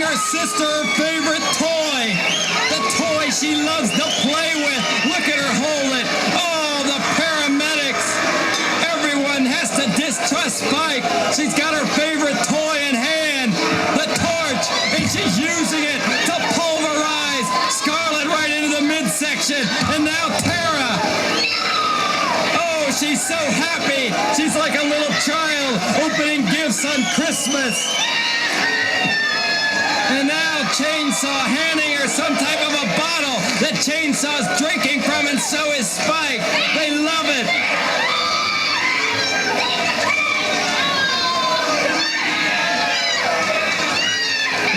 her sister her favorite toy. The toy she loves to play with. Look at her hold it. Oh, the paramedics. Everyone has to distrust Spike. She's got her favorite toy in hand, the torch, and she's using it to pulverize Scarlett right into the midsection. And now Tara. Oh, she's so happy. She's like a little child opening gifts on Christmas. And now Chainsaw handing her some type of a bottle that Chainsaw's drinking from, and so is Spike. They love it.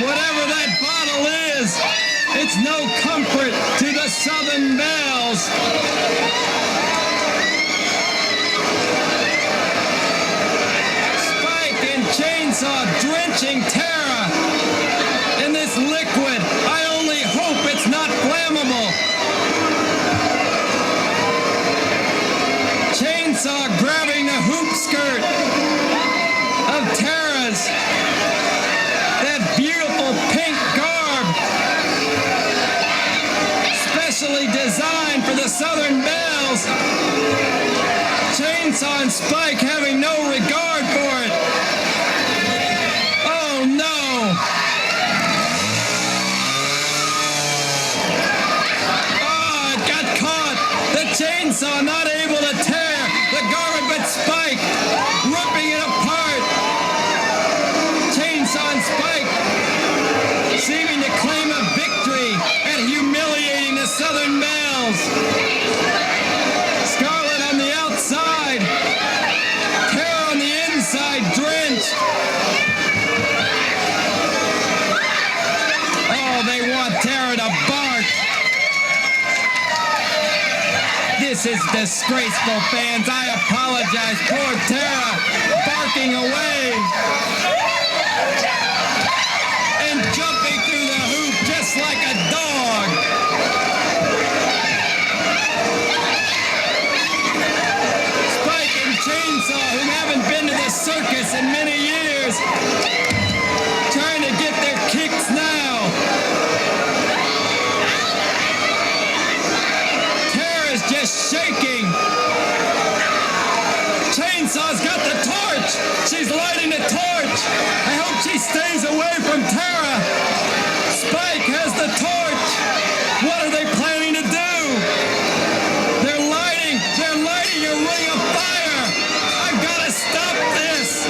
Whatever that bottle is, it's no comfort to the Southern Belles. Spike and Chainsaw drenching Tara in this liquid. I only hope it's not flammable. Chainsaw grabbing the hoop skirt of Tara's. That beautiful pink garb, specially designed for the Southern Belles. Chainsaw and Spike having no regard for it. Oh no! Oh, it got caught. The chainsaw not able to tear the garment, but Spike ripping it apart. Chainsaw and Spike seeming to claim a victory and humiliating the Southern Belles. Scarlett on the outside, Tara on the inside, drenched. Oh, they want Tara to bark. This is disgraceful, fans. I apologize. Poor Tara barking away and jumping through the hoop just like a dog. Spike and Chainsaw, who haven't been to the circus in many years, trying to get their kicks now. Tara's just shaking. Chainsaw's got the torch. She's lighting the torch. I hope she stays away from Tara. Spike has the torch. What are they planning to do? They're lighting a ring of fire. I've got to stop this.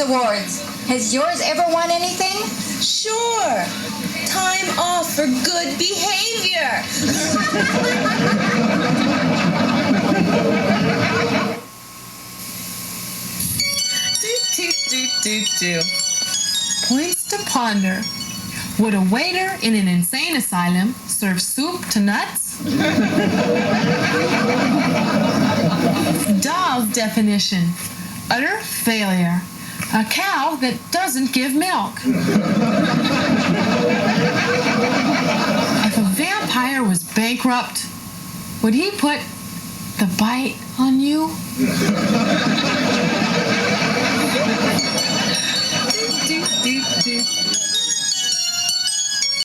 awards. Has yours ever won anything? Sure. Time off for good behavior. Points to ponder. Would a waiter in an insane asylum serve soup to nuts? Dove definition. Utter failure. A cow that doesn't give milk. If a vampire was bankrupt, would he put the bite on you?